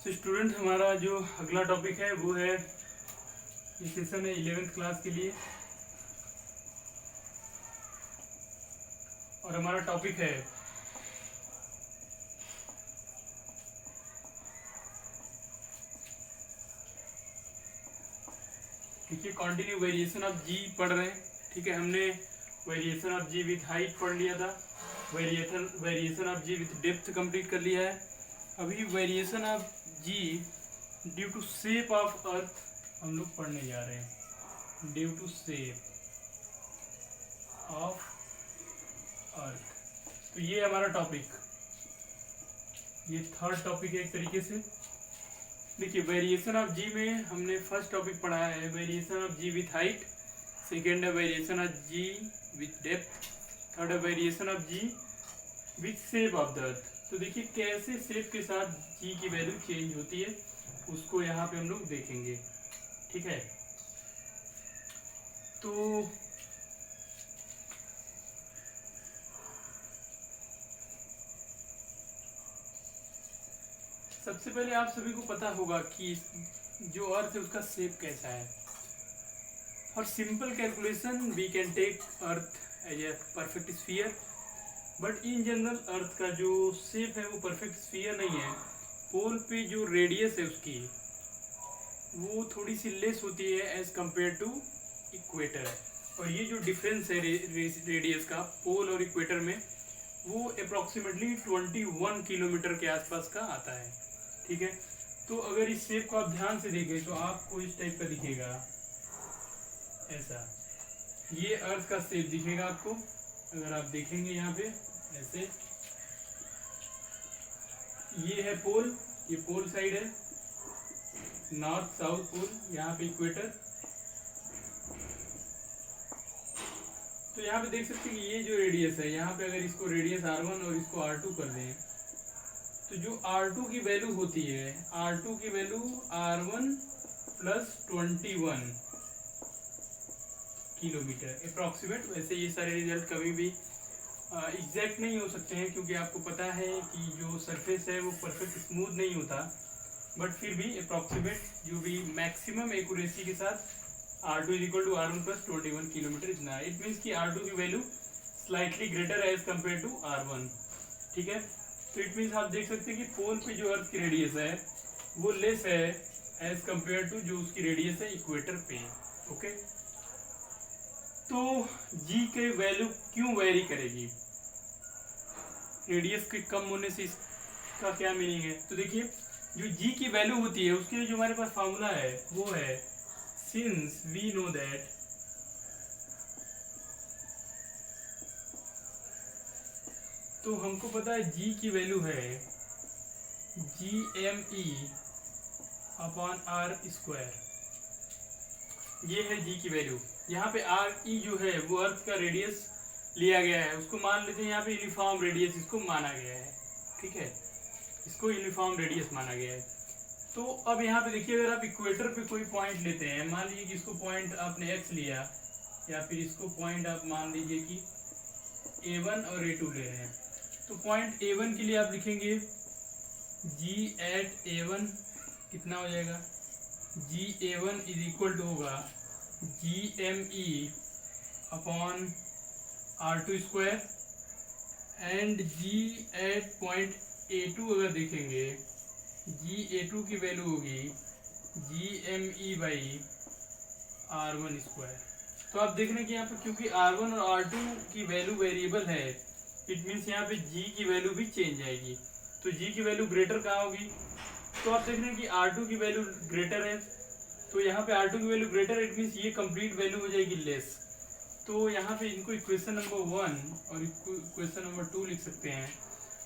तो स्टूडेंट हमारा जो अगला टॉपिक है वो है, ये सेशन है 11th क्लास के लिए और हमारा टॉपिक है ठीक है कंटिन्यू वेरिएशन ऑफ जी पढ़ रहे हैं। ठीक है, हमने variation of g with height पढ़ लिया था, variation of g with depth complete कर लिया है। अभी variation of g due to shape of earth हम लोग पढ़ने जा रहे हैं, due to shape of earth. तो ये हमारा टॉपिक, ये थर्ड टॉपिक है एक तरीके से। देखिए वेरिएशन ऑफ जी में हमने फर्स्ट टॉपिक पढ़ा है variation of g with height, second है variation of g with depth, third है variation of g with shape of the earth. तो देखिए कैसे शेप के साथ जी की वैल्यू चेंज होती है उसको यहाँ पे हम लोग देखेंगे। ठीक है, तो सबसे पहले आप सभी को पता होगा कि जो अर्थ है उसका शेप कैसा है। For simple calculation we can take earth as a perfect sphere, but in general earth का जो शेप है वो परफेक्ट स्फीयर नहीं है। पोल पे जो रेडियस है उसकी वो थोड़ी सी लेस होती है एज कंपेयर टू इक्वेटर, और ये जो डिफरेंस है रेडियस का पोल और इक्वेटर में वो अप्रॉक्सीमेटली 21 किलोमीटर के आसपास का आता है। ठीक है, तो अगर इस शेप को आप ध्यान से देखें तो आपको इस टाइप का दिखेगा, ऐसा ये अर्थ का शेप दिखेगा आपको। अगर आप देखेंगे यहाँ पे ऐसे, ये है पोल, ये पोल साइड है, नॉर्थ साउथ पोल, यहाँ पे इक्वेटर। तो यहाँ पे देख सकते हैं कि ये जो रेडियस है, यहाँ पे अगर इसको रेडियस R1 और इसको R2 कर दें तो जो R2 की वैल्यू होती है, R2 की value R1 plus 21 kilometre approximate. वैसे ये सारे रिजल्ट कभी भी एग्जैक्ट नहीं हो सकते हैं क्योंकि आपको पता है कि जो सरफेस है वो परफेक्ट स्मूथ नहीं होता, बट फिर भी अप्रॉक्सीमेट जो भी मैक्सिमम एक्यूरेसी के साथ R2 is equal to R1 plus 21 kilometre इतना है। इट मीन्स कि R2 की value slightly greater as compare to R1। ठीक है, तो इट मीन्स आप देख सकते हैं कि पोल पे जो अर्थ की रेडियस है वो लेस है एज कम्पेयर टू जो उसकी रेडियस है इक्वेटर पे। ओके, तो जी के वैल्यू क्यों वेरी करेगी, रेडियस के कम होने से इसका क्या मीनिंग है। तो देखिए जो जी की वैल्यू होती है उसके लिए जो हमारे पास फार्मूला है वो है सिंस वी नो दैट तो हमको पता है जी की वैल्यू है GME अपॉन R स्क्वायर, ये है जी की वैल्यू। यहाँ पे RE जो है वो अर्थ का रेडियस लिया गया है, उसको मान लेते हैं यहाँ पे यूनिफॉर्म रेडियस इसको माना गया है। ठीक है, इसको यूनिफॉर्म रेडियस माना गया है। तो अब यहाँ पे देखिए अगर आप इक्वेटर पे कोई पॉइंट लेते हैं, मान लीजिए कि इसको पॉइंट आपने x लिया या फिर इसको पॉइंट आप मान लीजिए कि A1 और A2 ले रहे हैं, तो पॉइंट A1 के लिए आप लिखेंगे G एट A1 कितना हो जाएगा, GA1 इज इक्वल टू होगा GME upon R2 square, and G at point A2 अगर देखेंगे GA2 की वैल्यू होगी GME बाई R1 स्क्वायर। तो आप देख रहे हैं कि यहाँ पे क्योंकि R1 और R2 की वैल्यू वेरिएबल है, इट मीन्स यहाँ पे G की वैल्यू भी चेंज आएगी। तो G की वैल्यू ग्रेटर कहाँ होगी, तो आप देख रहे हैं कि R2 की वैल्यू ग्रेटर है, तो यहाँ पे R2 की वैल्यू ग्रेटर है, इट मीन्स ये कंप्लीट वैल्यू हो जाएगी लेस। तो यहाँ पे इनको इक्वेशन नंबर 1 और इक्वेशन नंबर 2 लिख सकते हैं,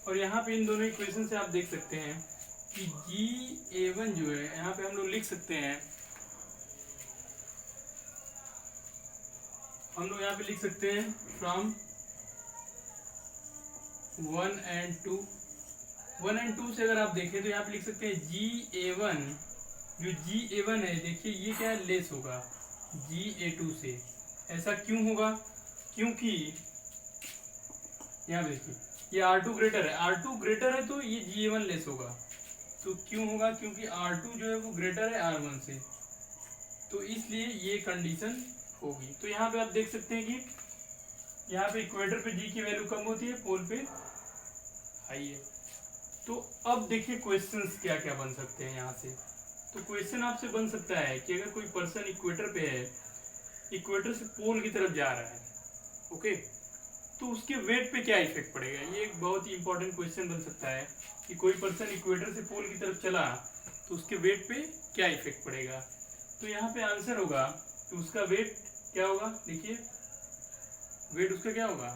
और यहाँ पे इन दोनों इक्वेशन से आप देख सकते हैं कि GA1 जो है यहाँ पे हम लोग लिख सकते हैं, हम लोग यहाँ पे लिख सकते हैं फ्रॉम 1 एंड 2। 1 एंड 2 से अगर आप देखें तो यहाँ पे लिख सकते हैं GA1, जो GA1 है देखिए ये क्या है, लेस होगा GA2 से। ऐसा क्यों होगा, क्योंकि यहाँ पे देखिए ये R2 ग्रेटर है, R2 ग्रेटर है तो ये GA1 लेस होगा। तो तो क्यों होगा? क्योंकि R2 जो है वो ग्रेटर है R1 से, तो इसलिए ये कंडीशन होगी। तो यहाँ पे आप देख सकते हैं कि यहाँ पे इक्वेटर पे जी की वैल्यू कम होती है, पोल पे हाई है। तो अब देखिए क्वेश्चंस क्या क्या बन सकते हैं यहाँ से। तो क्वेश्चन आपसे बन सकता है कि अगर कोई पर्सन इक्वेटर पे है, इक्वेटर से पोल की तरफ जा रहा है, ओके, तो उसके वेट पे क्या इफेक्ट पड़ेगा? ये एक बहुत ही इंपॉर्टेंट क्वेश्चन बन सकता है कि कोई पर्सन इक्वेटर से पोल की तरफ चला तो उसके वेट पे क्या इफेक्ट पड़ेगा। तो यहाँ पे आंसर होगा कि उसका वेट क्या होगा? देखिए वेट उसका क्या होगा?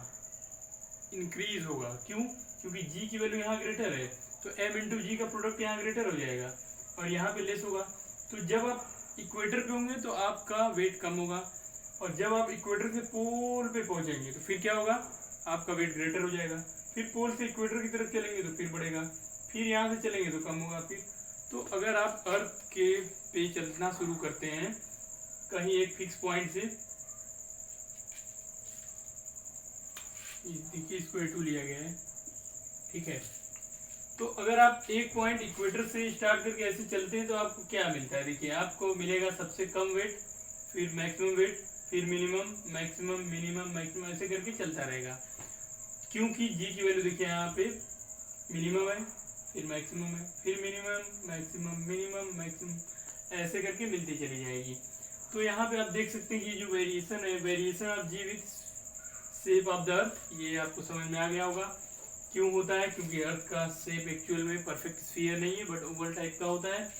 इंक्रीज होगा। क्यों? क्योंकि जी की वैल्यू यहाँ ग्रेटर है, तो m इंटू जी का प्रोडक्ट यहाँ ग्रेटर हो जाएगा और यहाँ पे लेस होगा। तो जब आप इक्वेटर पे होंगे तो आपका वेट कम होगा, और जब आप इक्वेटर से पोल पे पहुंचेंगे तो फिर क्या होगा? आपका वेट ग्रेटर हो जाएगा। फिर पोल से इक्वेटर की तरफ चलेंगे तो फिर बढ़ेगा, फिर यहाँ से चलेंगे तो कम होगा। फिर तो अगर आप अर्थ के पे चलना शुरू करते हैं कहीं एक फिक्स पॉइंट से, देखिए इसको A2 लिया गया है, ठीक है। तो अगर आप एक पॉइंट इक्वेटर से स्टार्ट करके ऐसे चलते हैं तो आपको क्या मिलता है? देखिए आपको मिलेगा सबसे कम वेट, फिर मैक्सिमम वेट, फिर मिनिमम, मैक्सिमम, मिनिमम, मैक्सिमम, ऐसे करके चलता रहेगा। क्योंकि जी की वैल्यू देखिए यहाँ पे मिनिमम है, फिर मैक्सिमम है, फिर मिनिमम, मैक्सिमम, मिनिमम, मैक्सिमम, ऐसे करके मिलती चली जाएगी। तो यहाँ पे आप देख सकते हैं कि जो वेरिएशन है, variation of g with shape of the earth, ये आपको समझ में आ गया होगा क्यों होता है। क्योंकि अर्थ का शेप एक्चुअल में परफेक्ट स्फीयर नहीं है बट ओवल टाइप का होता है।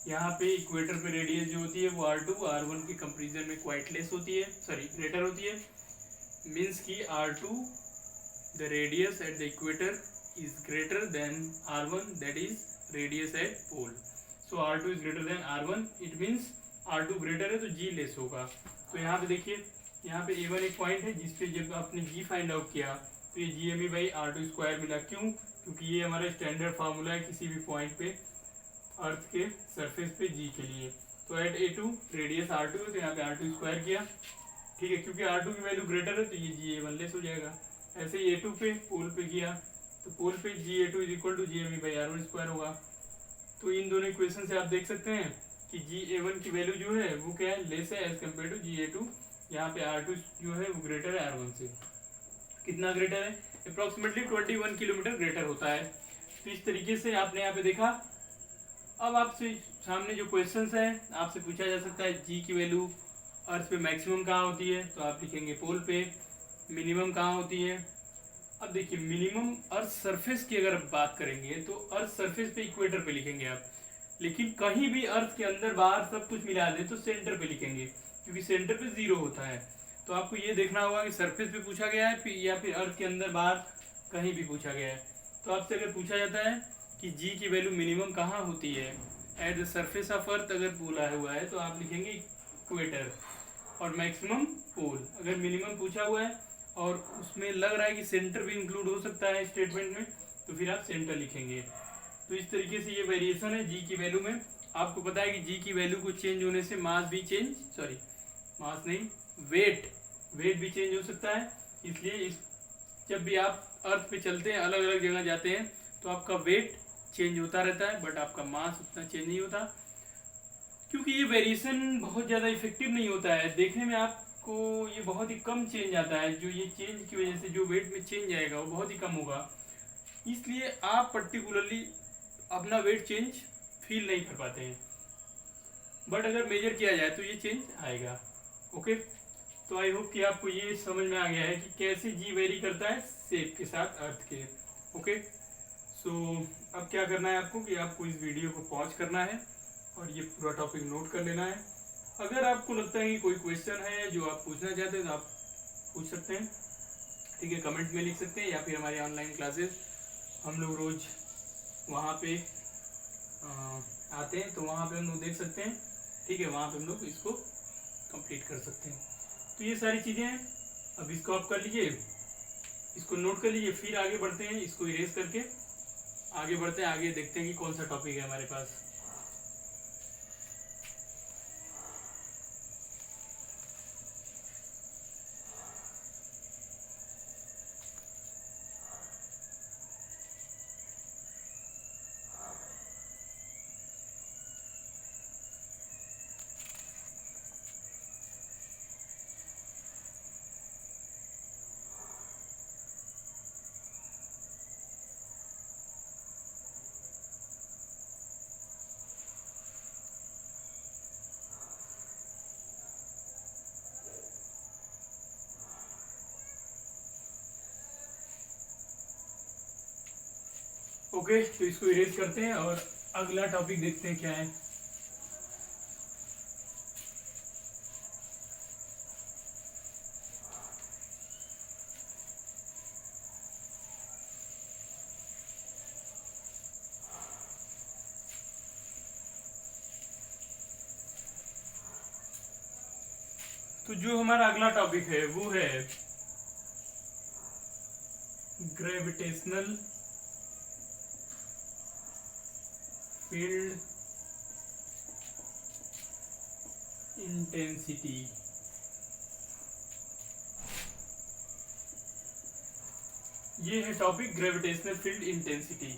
यहाँ पे इक्वेटर पे रेडियस जो होती है वो R2 R1 के कंपेरिजन में क्वाइट लेस होती है, सॉरी ग्रेटर होती है। मीन्स की R2 the radius at the equator is greater than R1, that is radius at pole. So R2 is greater than R1, it means R2 greater है तो G less होगा। तो यहाँ पे देखिए, यहाँ पे A1 एक पॉइंट है जिसपे जब आपने G फाइंड आउट किया तो ये GME बाई R2 स्क्वायर मिला। क्यों? क्योंकि ये हमारा स्टैंडर्ड फार्मूला है किसी भी पॉइंट पे अर्थ के सरफेस पे G के लिए। तो एट A2 रेडियस R2 है तो यहाँ पे R2 स्क्वायर किया, ठीक है। क्योंकि R2 की वैल्यू ग्रेटर है तो ये GA1 लेस हो जाएगा। ऐसे ही A2 पे पोल पे किया तो पोल पे GA2 is equal to GME by R1 square होगा। तो इन दोनों इक्वेशन से आप देख सकते हैं कि GA1 की वैल्यू जो है वो क्या है? लेस है एज कम्पेयर टू GA2। यहाँ पे R2 जो है वो ग्रेटर है R1 से। कितना ग्रेटर है? अप्रॉक्सीमेटली 21 किलोमीटर ग्रेटर होता है। तो इस तरीके से आपने यहाँ पे देखा। अब आपसे सामने जो क्वेश्चन है आपसे पूछा जा सकता है जी की वैल्यू अर्थ पे मैक्सिमम कहाँ होती है, तो आप लिखेंगे पोल पे। मिनिमम कहाँ होती है? अब देखिए मिनिमम अर्थ सरफेस की अगर बात करेंगे तो अर्थ सरफेस पे इक्वेटर पे लिखेंगे आप, लेकिन कहीं भी अर्थ के अंदर बाहर सब कुछ मिला दे तो सेंटर पे लिखेंगे, क्योंकि सेंटर पे जीरो होता है। तो आपको ये देखना होगा कि सरफेस पे पूछा गया है या फिर अर्थ के अंदर बाहर कहीं भी पूछा गया है। तो आपसे अगर पूछा जाता है कि जी की वैल्यू मिनिमम कहाँ होती है at the surface of earth अगर बोला हुआ है तो आप लिखेंगे इक्वेटर, और मैक्सिमम पोल। अगर मिनिमम पूछा हुआ है और उसमें लग रहा है कि सेंटर भी इंक्लूड हो सकता है स्टेटमेंट में तो फिर आप सेंटर लिखेंगे। तो इस तरीके से ये वेरिएशन है जी की वैल्यू में। आपको पता है कि जी की वैल्यू को चेंज होने से मास भी चेंज, सॉरी मास नहीं, वेट भी चेंज हो सकता है। इसलिए इस जब भी आप अर्थ पे चलते हैं अलग अलग जगह जाते हैं तो आपका वेट चेंज होता रहता है बट आपका मास उतना चेंज नहीं होता, क्योंकि ये वेरिएशन बहुत ज़्यादा इफेक्टिव नहीं होता है। देखने में आपको ये बहुत ही कम चेंज आता है, जो ये चेंज की वजह से जो वेट में चेंज आएगा वो बहुत ही कम होगा। इसलिए आप पर्टिकुलरली अपना वेट चेंज फील नहीं कर पाते हैं, बट अगर मेजर किया जाए तो ये चेंज आएगा। ओके, तो आई होप कि आपको ये समझ में आ गया है कि कैसे जी वेरी करता है शेप के साथ अर्थ के। ओके, सो अब क्या करना है आपको कि आपको इस वीडियो को पॉज करना है और ये पूरा टॉपिक नोट कर लेना है। अगर आपको लगता है कि कोई क्वेश्चन है जो आप पूछना चाहते हैं तो आप पूछ सकते हैं, ठीक है, कमेंट में लिख सकते हैं, या फिर हमारी ऑनलाइन क्लासेस हम लोग रोज़ वहाँ पे आते हैं तो वहाँ पे हम लोग देख सकते हैं, ठीक है, वहाँ पे हम लोग इसको कंप्लीट कर सकते हैं। तो ये सारी चीज़ें हैं, अब इसको आप कर लीजिए, इसको नोट कर लीजिए, फिर आगे बढ़ते हैं, इसको इरेज करके आगे बढ़ते हैं, आगे देखते हैं कि कौन सा टॉपिक है हमारे पास। ओके, तो इसको इरेज करते हैं और अगला टॉपिक देखते हैं क्या है। तो जो हमारा अगला टॉपिक है वो है ग्रेविटेशनल फील्ड इंटेंसिटी। ये है टॉपिक ग्रेविटेशनल फील्ड इंटेंसिटी।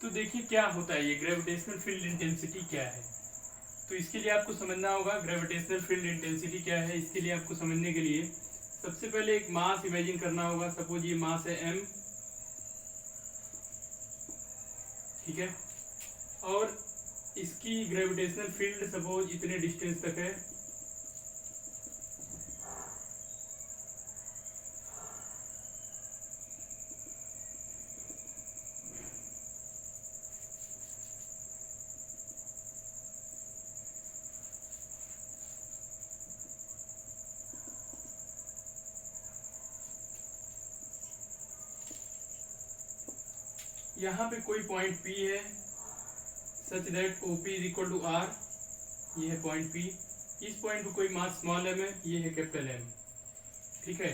तो देखिए क्या होता है ये ग्रेविटेशनल फील्ड इंटेंसिटी क्या है। तो इसके लिए आपको समझना होगा ग्रेविटेशनल फील्ड इंटेंसिटी क्या है। इसके लिए आपको समझने के लिए सबसे पहले एक मास इमेजिन करना होगा। सपोज ये मास है m, ठीक है, और इसकी ग्रेविटेशनल फील्ड सपोज इतने डिस्टेंस तक है। यहाँ पे कोई पॉइंट P है such that OP is equal to R। ये है पॉइंट P। इस पॉइंट पे कोई मास स्मॉल m है, ये है कैपिटल M, ठीक है।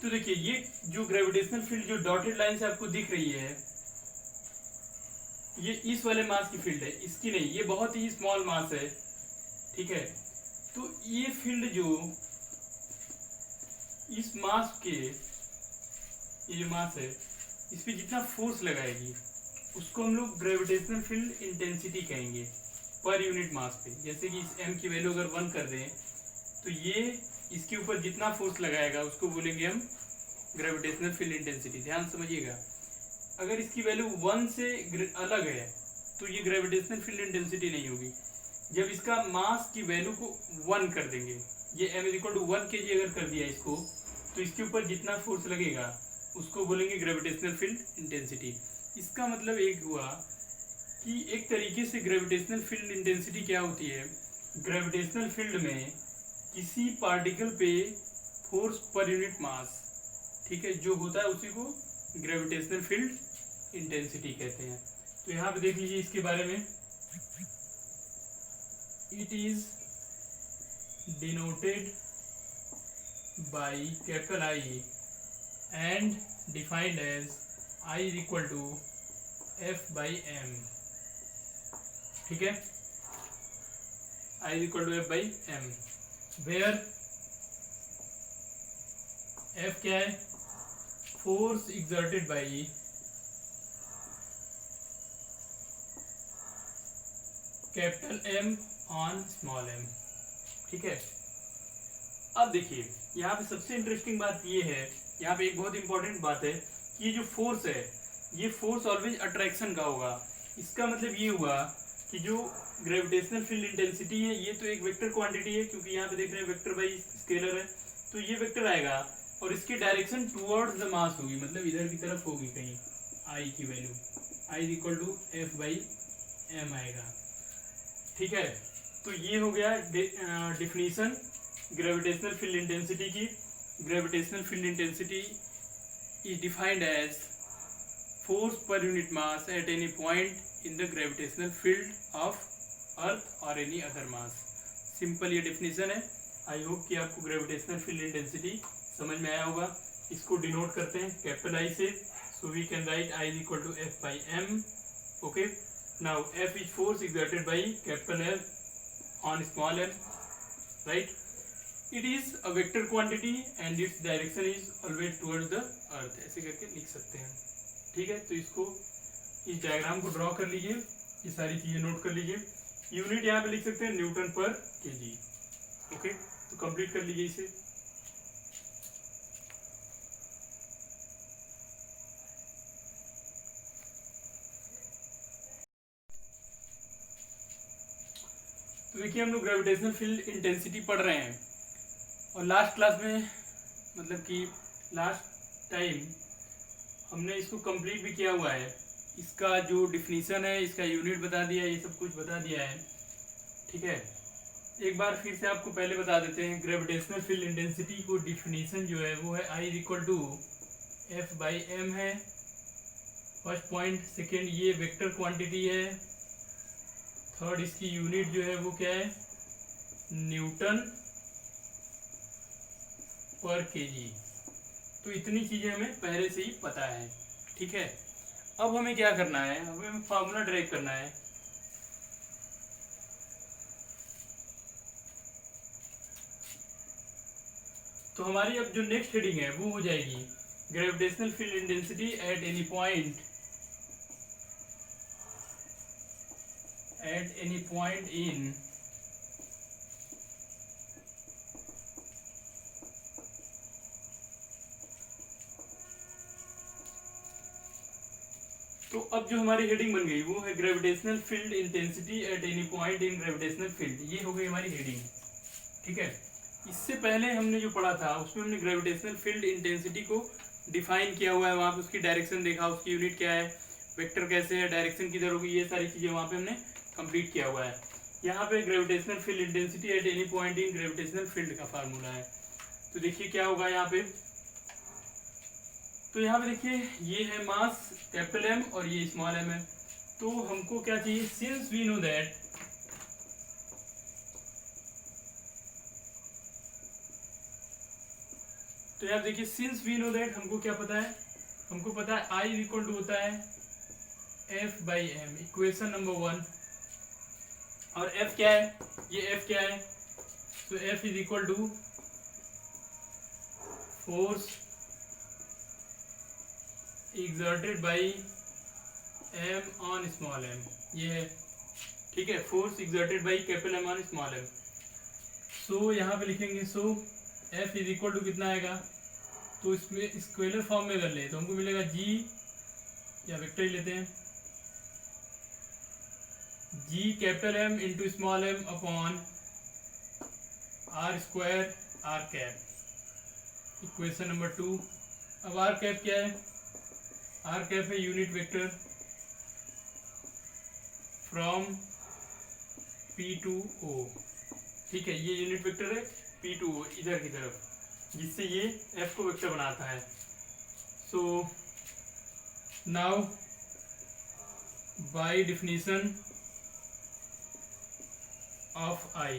तो देखिए ये जो ग्रेविटेशनल फील्ड जो डॉटेड लाइन से आपको दिख रही है, ये इस वाले मास की फील्ड है, इसकी नहीं। ये बहुत ही स्मॉल मास है, ठीक है। तो ये फील्ड जो इस मास के, ये जो मास है इस पे जितना फोर्स लगाएगी उसको हम लोग ग्रेविटेशनल फील्ड इंटेंसिटी कहेंगे पर यूनिट मास पे। जैसे कि इस m की वैल्यू अगर 1 कर दें तो ये इसके ऊपर जितना फोर्स लगाएगा उसको बोलेंगे हम ग्रेविटेशनल फील्ड इंटेंसिटी। ध्यान समझिएगा, अगर इसकी वैल्यू 1 से अलग है तो ये ग्रेविटेशनल फील्ड इंटेंसिटी नहीं होगी। जब इसका मास की वैल्यू को 1 कर देंगे, ये m is equal to 1 kg अगर कर दिया इसको, तो इसके ऊपर जितना फोर्स लगेगा उसको बोलेंगे ग्रेविटेशनल फील्ड इंटेंसिटी। इसका मतलब एक हुआ कि एक तरीके से ग्रेविटेशनल फील्ड इंटेंसिटी क्या होती है, ग्रेविटेशनल फील्ड में किसी पार्टिकल पे फोर्स पर यूनिट मास, ठीक है, जो होता है उसी को ग्रेविटेशनल फील्ड इंटेंसिटी कहते हैं। तो यहाँ पे देख लीजिए इसके बारे में, it is denoted by capital I and defined as I is equal to F by M, ठीक है, I is equal to F by M, where F क्या है, force exerted by capital M on small m, ठीक है। अब देखिए यहाँ पे सबसे इंटरेस्टिंग बात ये है, यहाँ पे एक बहुत इंपॉर्टेंट बात है कि ये जो फोर्स है ये फोर्स ऑलवेज अट्रैक्शन का होगा। इसका मतलब ये हुआ कि जो ग्रेविटेशनल फील्ड इंटेंसिटी है ये तो एक वेक्टर क्वांटिटी है, क्योंकि यहाँ पे देख रहे हैं वेक्टर बाई स्केलर है, तो ये वेक्टर आएगा और इसकी डायरेक्शन टुवर्ड्स द मास होगी, मतलब इधर की तरफ होगी कहीं। I की value I is equal to F by M आएगा, ठीक है। तो ये हो गया डिफिनीशन ग्रेविटेशनल फील्ड इंटेंसिटी की। Gravitational field intensity is defined as force per unit mass at any point in the gravitational field of earth or any other mass। Simple ये definition है। आई होप कि आपको gravitational field intensity समझ में आया होगा। इसको डिनोट करते हैं कैपिटल I से, so we can write I is equal to F by M, okay. Now F is force exerted by capital F on small m, right? It is a vector quantity and its direction is always towards the earth, ऐसे करके लिख सकते हैं, ठीक है। तो इसको इस डायग्राम को ड्रॉ कर लीजिए, ये सारी चीजें नोट कर लीजिए। यूनिट यहाँ पे लिख सकते हैं न्यूटन पर केजी, ओके। तो कंप्लीट कर लीजिए इसे। तो देखिए हम लोग ग्रेविटेशनल फील्ड इंटेंसिटी पढ़ रहे हैं और लास्ट क्लास में, मतलब कि लास्ट टाइम हमने इसको कंप्लीट भी किया हुआ है। इसका जो डिफिनीशन है, इसका यूनिट बता दिया, ये सब कुछ बता दिया है। ठीक है, एक बार फिर से आपको पहले बता देते हैं। ग्रेविटेशनल फील्ड इंटेंसिटी को डिफिनीशन जो है वो है I equal to F by m है, फर्स्ट पॉइंट। सेकेंड, ये वेक्टर क्वांटिटी है। थर्ड, इसकी यूनिट जो है वो क्या है, न्यूटन पर केजी। तो इतनी चीजें हमें पहले से ही पता है। ठीक है, अब हमें क्या करना है, हमें फार्मूला ड्राइव करना है। तो हमारी अब जो नेक्स्ट हेडिंग है वो हो जाएगी gravitational field intensity at any point in तो अब जो हमारी हेडिंग बन गई वो है gravitational field intensity at any point in gravitational field. ये हो गई हमारी हेडिंग। ठीक है, इससे पहले हमने जो पढ़ा था उसमें हमने ग्रेविटेशनल फील्ड इंटेंसिटी को डिफाइन किया हुआ है। वहाँ पे उसकी डायरेक्शन देखा, उसकी यूनिट क्या है, वेक्टर कैसे है, डायरेक्शन किधर होगी, ये सारी चीज़ें वहाँ पे हमने कंप्लीट किया हुआ है। यहाँ पे gravitational field intensity at any point in gravitational field का फार्मूला है। तो देखिए क्या होगा यहाँ पे। तो यहाँ पे देखिए ये है मास कैपिटल एम और ये स्मॉल एम है। तो हमको क्या चाहिए, सिंस वी नो दैट तो यार देखिए सिंस वी नो दैट हमको क्या पता है, हमको पता है आई इक्वल टू होता है f by m, equation number 1। और एफ क्या है, ये एफ क्या है, तो f is equal to force exerted by m on small m, ये है। ठीक है, force exerted by capital M on small m। सो यहाँ पे लिखेंगे सो f इज इक्वल टू कितना आएगा, तो इसमें स्केलर फॉर्म में कर ले तो हमको मिलेगा g, या वेक्टर ही लेते हैं, g capital M into small m upon r square r cap, equation number 2। अब r कैप क्या है, आर कैप है unit vector from p to o. ठीक है, ये यूनिट वेक्टर है पी टू ओ इधर की तरफ, जिससे ये एफ को वेक्टर बनाता है। So now by definition of I,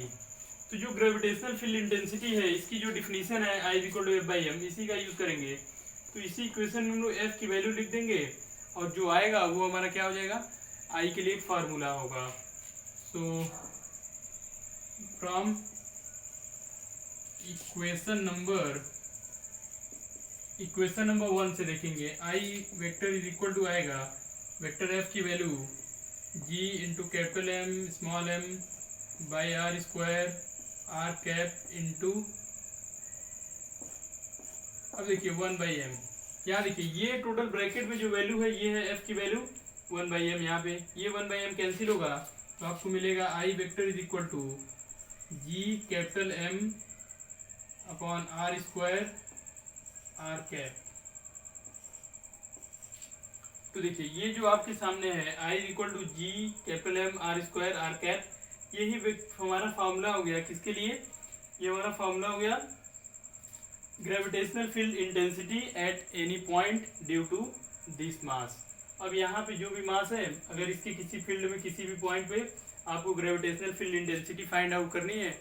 तो जो ग्रेविटेशनल फील्ड इंटेंसिटी है इसकी जो डिफिनीशन है I equal to F by m, इसी का यूज करेंगे। तो इसी इक्वेशन में हम लोग एफ की वैल्यू लिख देंगे और जो आएगा वो हमारा क्या हो जाएगा, आई के लिए एक फार्मूला होगा। सो फ्रॉम इक्वेशन नंबर 1 से देखेंगे I vector is equal to आएगा वेक्टर एफ की value g into capital m small m by r square r cap into, अब देखिए 1 बाई एम। यहाँ देखिए ये टोटल ब्रैकेट में जो वैल्यू है ये है एफ की वैल्यू 1 बाई एम। यहाँ पे ये 1 बाई एम कैंसिल होगा तो आपको मिलेगा I vector is equal to G capital M upon r square r cap. तो देखिए ये जो आपके सामने है I equal to G capital M r square r cap, यही हमारा फार्मूला हो गया किसके लिए, ये हमारा फार्मूला हो गया gravitational field intensity at any point due to this mass. अब यहाँ पे जो भी मास है, अगर इसके किसी फील्ड में किसी भी पॉइंट पे आपको gravitational field intensity find out करनी है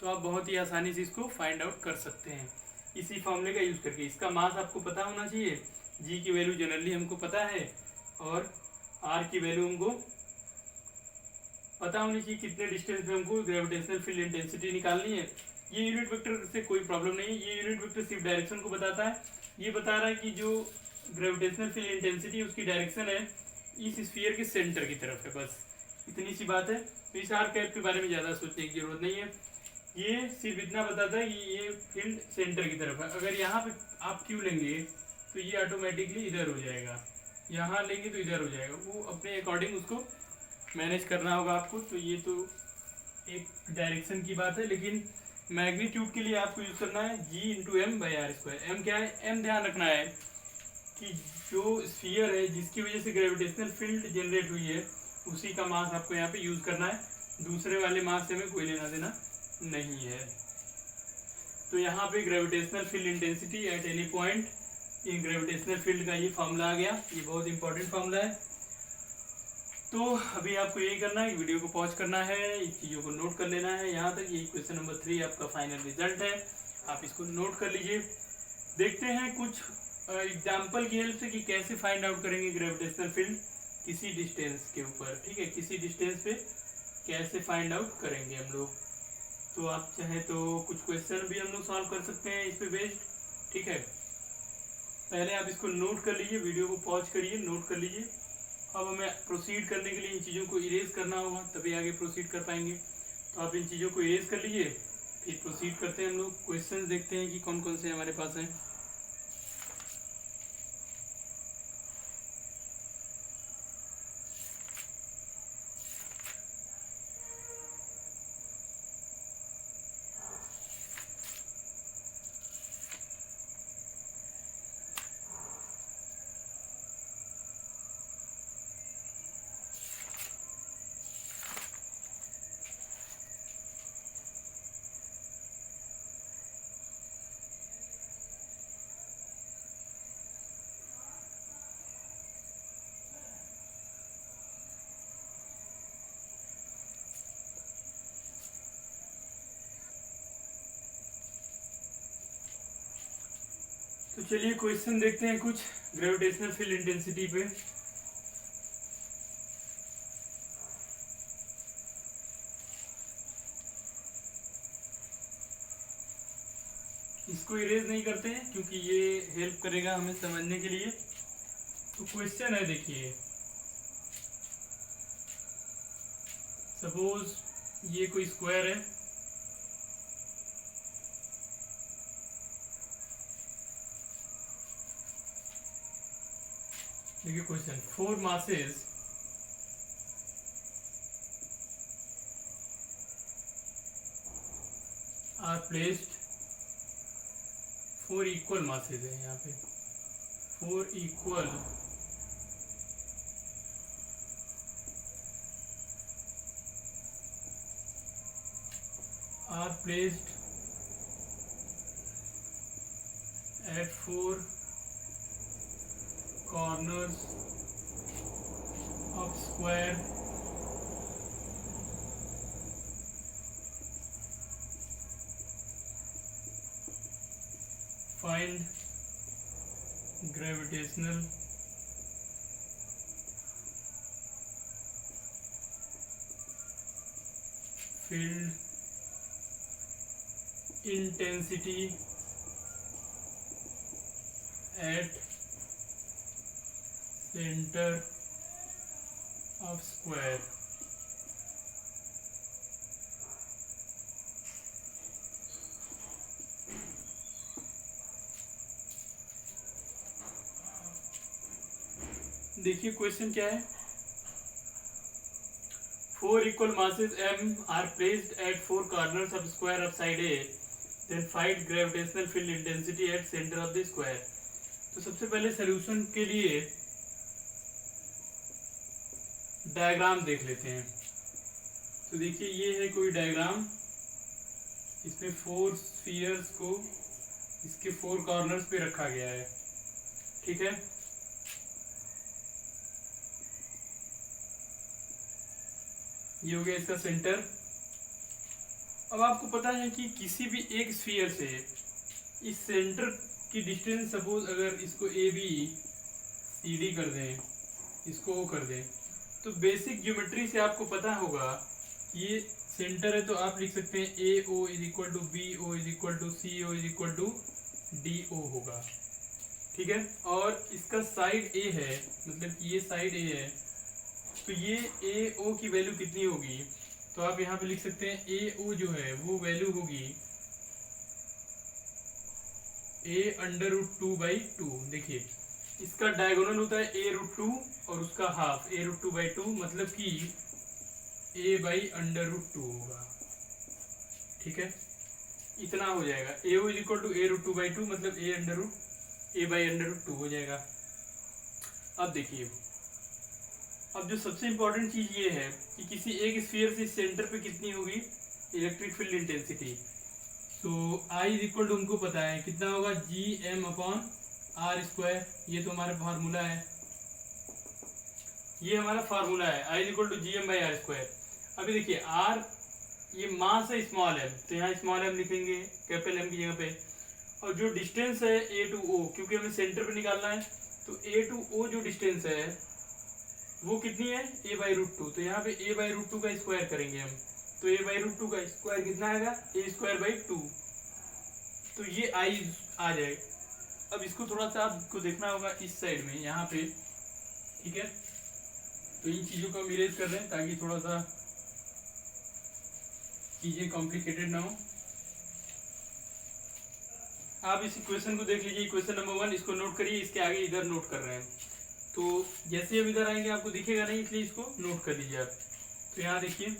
तो आप बहुत ही आसानी से इसको फाइंड आउट कर सकते हैं इसी फॉर्मूले का यूज करके। इसका मास आपको पता होना चाहिए, जी की वैल्यू जनरली हमको पता है और आर की वैल्यू हमको पता होनी चाहिए, कितने डिस्टेंस पे हमको ग्रेविटेशनल फील्ड इंटेंसिटी निकालनी है। ये यूनिट वेक्टर से कोई प्रॉब्लम नहीं है, ये यूनिट वेक्टर सिर्फ डायरेक्शन को बताता है। ये बता रहा है कि जो ग्रेविटेशनल फील्ड इंटेंसिटी उसकी डायरेक्शन है इस स्फीयर के सेंटर की तरफ है, बस इतनी सी बात है। तो इस आर कैप के बारे में ज़्यादा सोचने की जरूरत नहीं है, ये सिर्फ इतना बताता है कि ये फील्ड सेंटर की तरफ है। अगर यहाँ पे आप क्यू लेंगे तो ये ऑटोमेटिकली इधर हो जाएगा, यहाँ लेंगे तो इधर हो जाएगा, वो अपने अकॉर्डिंग उसको मैनेज करना होगा आपको। तो ये तो एक डायरेक्शन की बात है, लेकिन मैग्नीट्यूड के लिए आपको यूज करना है G into M by r square. M क्या है, एम ध्यान रखना है कि जो स्फीयर है जिसकी वजह से ग्रेविटेशनल फील्ड जनरेट हुई है उसी का मास आपको यहाँ पे यूज करना है, दूसरे वाले मास से हमें कोई लेना देना नहीं है। तो यहाँ पे gravitational field intensity at any point in gravitational field का ये फॉर्मूला आ गया, ये बहुत इंपॉर्टेंट फॉर्मूला है। तो अभी आपको यही करना है, वीडियो को पॉज करना है, इस चीज़ों को नोट कर लेना है यहाँ तक। ये क्वेश्चन नंबर 3 आपका फाइनल रिजल्ट है, आप इसको नोट कर लीजिए। देखते हैं कुछ एग्जाम्पल की हेल्प से कि कैसे फाइंड आउट करेंगे ग्रेविटेशनल फील्ड किसी डिस्टेंस के ऊपर। ठीक है, किसी डिस्टेंस पे कैसे फाइंड आउट करेंगे हम लोग। तो आप चाहे तो कुछ क्वेश्चन भी हम लोग सॉल्व कर सकते हैं इस पे बेस्ड। ठीक है, पहले आप इसको नोट कर लीजिए, वीडियो को पॉज करिए, नोट कर लीजिए। अब हमें प्रोसीड करने के लिए इन चीज़ों को इरेज करना होगा, तभी आगे प्रोसीड कर पाएंगे। तो आप इन चीज़ों को इरेज कर लीजिए, फिर प्रोसीड करते हैं हम लोग। क्वेश्चन देखते हैं कि कौन कौन से हमारे पास हैं। तो चलिए क्वेश्चन देखते हैं कुछ ग्रेविटेशनल फील्ड इंटेंसिटी पे। इसको इरेज नहीं करते हैं क्योंकि ये हेल्प करेगा हमें समझने के लिए। तो क्वेश्चन है, देखिए सपोज ये कोई स्क्वायर है, देखिए question 4 masses are placed, 4 equal masses है यहाँ पे, 4 equal are placed at 4 corners of square find gravitational field intensity at center of square। देखिए क्वेश्चन क्या है, 4 equal masses m are placed at 4 corners of square of side A, then find gravitational field intensity at center of the square। तो सबसे पहले solution के लिए diagram देख लेते हैं। तो देखिए ये है कोई डायग्राम, इसमें 4 स्फीयर्स को इसके 4 कॉर्नर्स पे रखा गया है। ठीक है, ये हो गया इसका सेंटर। अब आपको पता है कि किसी भी एक स्फीयर से इस सेंटर की डिस्टेंस, सपोज अगर इसको ए बी सी डी कर दें, इसको ओ कर दें, तो बेसिक ज्योमेट्री से आपको पता होगा ये सेंटर है, तो आप लिख सकते हैं A O is equal to B O is equal to C O is equal to D O होगा। ठीक है, और इसका साइड ए है, मतलब ये साइड ए है, तो ये ए ओ की वैल्यू कितनी होगी, तो आप यहाँ पे लिख सकते हैं ए ओ जो है वो वैल्यू होगी a√2/2। देखिए इसका डायगोनल होता है a√2 और उसका हाफ a√2/2, मतलब कि a/√2 होगा। ठीक है, इतना हो जाएगा, a o = a√2/2 मतलब a/√2 हो जाएगा। अब देखिए, अब जो सबसे इम्पोर्टेंट चीज ये है कि किसी एक स्फीयर से सेंटर पे कितनी होगी इलेक्ट्रिक फील्ड इंटेंसिटी। तो आई इज इक्वल टू, हमको पता है कितना होगा, जी एम अपॉन आर स्क्वायर। ये तो हमारा फार्मूला है, ये हमारा फार्मूला है, I is equal to G M by r square. अभी देखिए आर ये मास है स्मॉल एम, तो यहाँ स्मॉल एम लिखेंगे कैपिटल एम की जगह पे। और जो डिस्टेंस है ए टू ओ, क्योंकि हमें सेंटर पे निकालना है, तो ए टू ओ जो डिस्टेंस है वो कितनी है, ए बाई रूट टू। तो यहाँ पे ए बाई रूट टू का स्क्वायर करेंगे हम, तो ए बाई रूट टू का स्क्वायर कितना आएगा, ए स्क्वायर बाई टू। तो ये आई आ जाएगा। अब इसको थोड़ा सा आपको देखना होगा इस साइड में, यहाँ पे, ठीक है। तो इन चीज़ों को हम इरेज कर रहे हैं ताकि थोड़ा सा चीज़ें कॉम्प्लिकेटेड ना हो। आप इस इक्वेशन को देख लीजिए, इक्वेशन नंबर 1, इसको नोट करिए, इसके आगे इधर नोट कर रहे हैं। तो जैसे हम इधर आएंगे आपको दिखेगा नहीं, इसलिए इसको नोट कर लीजिए आप। तो यहाँ देखिए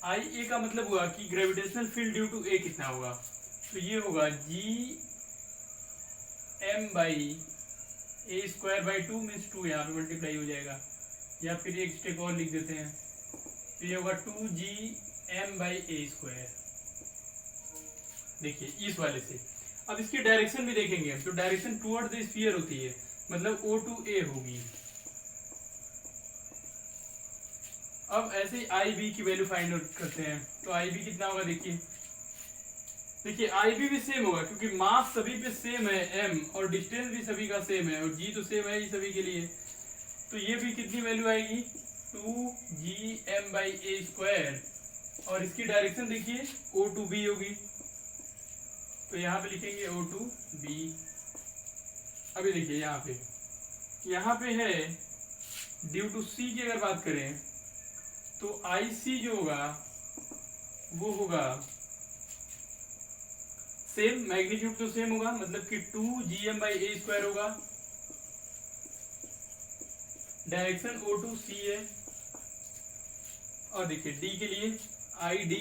आई ए का मतलब हुआ कि gravitational field due to a कितना होगा। तो ये होगा G M by a square by two, means 2 यहाँ पे मल्टीप्लाई हो जाएगा, या फिर एक स्टेप और लिख देते हैं, तो ये होगा 2gm बाई ए स्क्वायर। देखिए इस वाले से। अब इसकी डायरेक्शन भी देखेंगे हम, तो डायरेक्शन टुवर्ड द स्फीयर होती है, मतलब O टू A होगी। अब ऐसे ही आई बी की वैल्यू फाइंड आउट करते हैं। तो आई बी कितना होगा, देखिए आई बी भी सेम होगा, क्योंकि मास सभी पे सेम है m, और डिस्टेंस भी सभी का सेम है, और g तो सेम है ही सभी के लिए। तो ये भी कितनी वैल्यू आएगी, 2gm बाई ए स्क्वायर। और इसकी डायरेक्शन देखिए O टू B होगी, तो यहाँ पे लिखेंगे O टू B। अभी देखिए यहाँ पे है ड्यू टू C की अगर बात करें, तो IC जो होगा वो होगा सेम, मैग्नीट्यूड तो सेम होगा, मतलब कि 2gm बाई ए स्क्वायर होगा। डायरेक्शन O टू C है। और देखिए D के लिए ID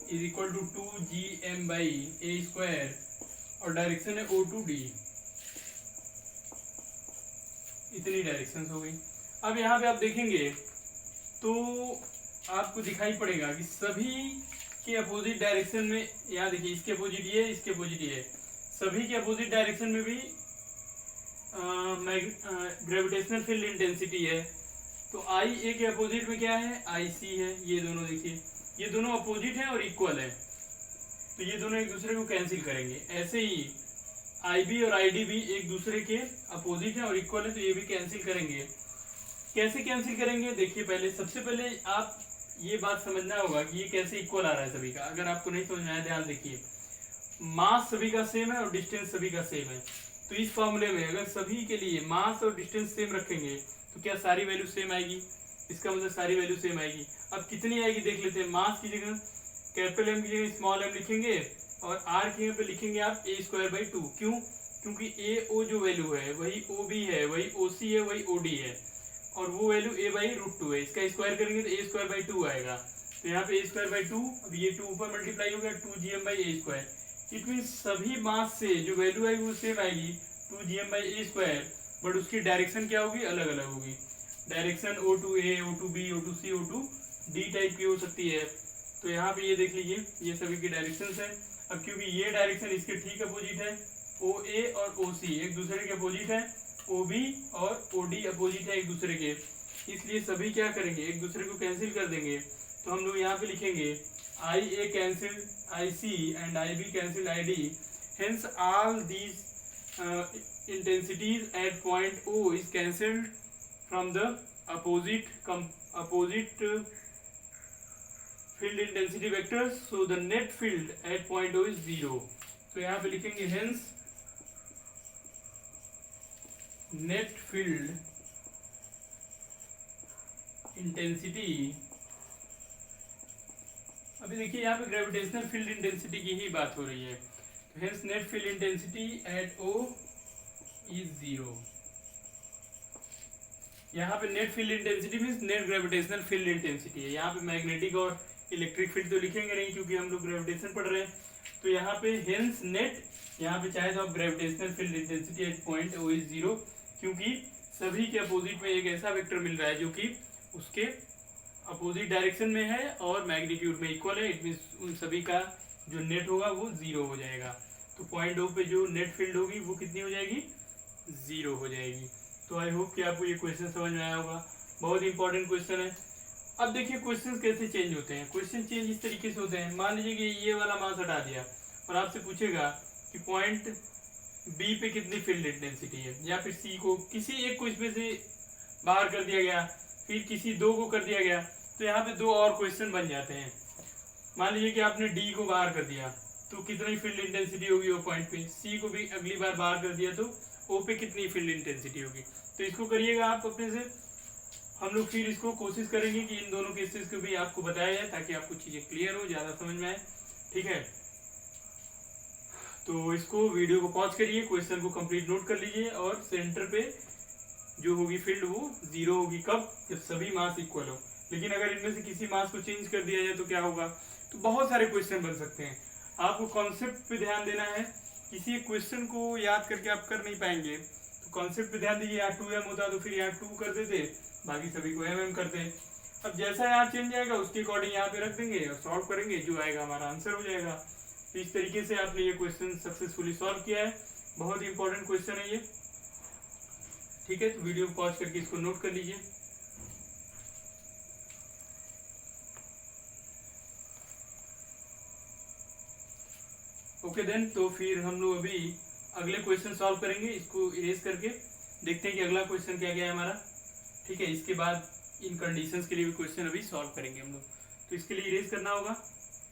is equal to 2gm by a square, और डायरेक्शन है O टू D। इतनी डायरेक्शंस हो गई। अब यहाँ पे आप देखेंगे तो आपको दिखाई पड़ेगा कि सभी के अपोजिट डायरेक्शन में, यहाँ देखिए इसके अपोजिट ये, इसके अपोजिट ये, सभी के अपोजिट डायरेक्शन में भी ग्रेविटेशनल फील्ड इंटेंसिटी है। तो आई ए के अपोजिट में क्या है, आई सी है। ये दोनों देखिए, ये दोनों अपोजिट है और इक्वल है, तो ये दोनों एक दूसरे को कैंसिल करेंगे। ऐसे ही आई बी और आई डी भी एक दूसरे के अपोजिट है और इक्वल है, तो ये भी कैंसिल करेंगे। कैसे कैंसिल करेंगे, देखिए पहले, सबसे पहले आप ये बात समझना होगा कि ये कैसे इक्वल आ रहा है सभी का। अगर आपको नहीं समझ में आया, ध्यान देखिए, मास सभी का सेम है और डिस्टेंस सभी का सेम है। तो इस फॉर्मूले में अगर सभी के लिए मास और डिस्टेंस सेम रखेंगे तो क्या सारी वैल्यू सेम आएगी, इसका मतलब सारी वैल्यू सेम आएगी। अब कितनी आएगी देख लेते हैं। मास की जगह कैपिटल एम की जगह स्मॉल एम लिखेंगे, और आर की जगह पे लिखेंगे आप ए स्क्वायर बाई टू। क्यों, क्योंकि ए ओ जो वैल्यू है वही ओ बी है, वही ओ सी है, वही ओ डी है, और वो value a by root two है। इसका स्क्वायर करेंगे तो ए स्क्वायर बाई टू आएगा। तो यहाँ पे ए स्क्वायर बाई टू, अब ये टू ऊपर मल्टीप्लाई हो गया, 2gm by a square. It mean सभी मास से जो वैल्यू आएगी वो सेम आएगी, 2gm by a square, but उसकी डायरेक्शन क्या होगी, अलग अलग होगी। Direction O to A, O to B, O to C, O to D type की हो सकती है। तो यहाँ पे ये देख लीजिए, ये सभी की डायरेक्शन है। अब क्योंकि ये डायरेक्शन इसके ठीक अपोजिट है, ओ ए और ओ सी एक दूसरे के अपोजिट है, ओ बी और ओ डी अपोजिट है एक दूसरे के, इसलिए सभी क्या करेंगे, एक दूसरे को कैंसिल कर देंगे। तो हम लोग यहाँ पे लिखेंगे I A cancel I C and I B cancel I D, hence all these intensities at point O is cancelled from the opposite field intensity vectors, so the net field at point O is 0. तो यहाँ पे लिखेंगे hence net field intensity। अभी देखिए यहाँ पे gravitational field intensity की ही बात हो रही है, तो hence net field intensity at O is 0। यहाँ पे net field intensity means net gravitational field intensity है। यहाँ पे मैग्नेटिक और इलेक्ट्रिक फील्ड तो लिखेंगे नहीं क्योंकि हम लोग ग्रेविटेशन पढ़ रहे हैं। तो यहाँ पे हेंस नेट, यहाँ पे चाहे तो आप gravitational field intensity at point o is 0, क्योंकि सभी के अपोजिट में एक ऐसा वेक्टर मिल रहा है जो कि उसके अपोजिट डायरेक्शन में है और मैग्नीट्यूड में इक्वल है। इट मीन्स उन सभी का जो नेट होगा वो 0 हो जाएगा। तो पॉइंट ओ पे जो नेट फील्ड होगी वो कितनी हो जाएगी, 0 हो जाएगी। तो आई होप कि आपको ये क्वेश्चन समझ में आया होगा, बहुत इंपॉर्टेंट क्वेश्चन है। अब देखिए क्वेश्चन कैसे चेंज होते हैं। क्वेश्चन चेंज इस तरीके से होते हैं, मान लीजिए कि ये वाला मास हटा दिया और आपसे पूछेगा कि पॉइंट बी पे कितनी फील्ड इंटेंसिटी है, या फिर सी को किसी एक को इसमें से बाहर कर दिया गया, फिर किसी दो को कर दिया गया, तो यहाँ पे दो और क्वेश्चन बन जाते हैं। मान लीजिए कि आपने डी को बाहर कर दिया तो कितनी फील्ड इंटेंसिटी होगी वो पॉइंट पे, सी को भी अगली बार बाहर कर दिया तो ओ पे कितनी फील्ड इंटेंसिटी होगी। तो इसको करिएगा आप अपने से, हम लोग फिर इसको कोशिश करेंगे कि इन दोनों केसेस को भी आपको बताया जाए ताकि आपको चीज़ें क्लियर हो, ज़्यादा समझ में आए। ठीक है, तो इसको वीडियो को पॉज करिए, क्वेश्चन को कंप्लीट नोट कर लीजिए और सेंटर पे जो होगी फील्ड वो 0 होगी। कब, जब सभी मास इक्वल हो। लेकिन अगर इनमें से किसी मास को चेंज कर दिया जाए तो क्या होगा। तो बहुत सारे क्वेश्चन बन सकते हैं, आपको कॉन्सेप्ट पे ध्यान देना है। किसी एक क्वेश्चन को याद करके आप कर नहीं पाएंगे, तो कॉन्सेप्ट पे ध्यान दीजिए। यहाँ 2m होता तो फिर यहाँ 2 कर देते, बाकी सभी को mm करते। अब जैसा यहाँ चेंज आएगा उसके अकॉर्डिंग यहाँ पे रख देंगे और सॉल्व करेंगे, जो आएगा हमारा आंसर हो जाएगा। तो इस तरीके से आपने ये क्वेश्चन सक्सेसफुली सॉल्व किया है। बहुत ही इंपॉर्टेंट क्वेश्चन है ये। ठीक है, तो वीडियो पॉज करके इसको नोट कर लीजिए। ओके देन, तो फिर हम लोग अभी अगले क्वेश्चन सॉल्व करेंगे। इसको इरेज करके देखते हैं कि अगला क्वेश्चन क्या क्या है हमारा। ठीक है, इसके बाद इन कंडीशंस के लिए भी क्वेश्चन अभी सॉल्व करेंगे हम लोग। तो इसके लिए इरेज करना होगा,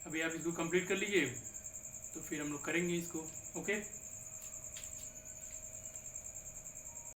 अभी आप इसको कंप्लीट कर लीजिए तो फिर हम लोग करेंगे इसको। ओके।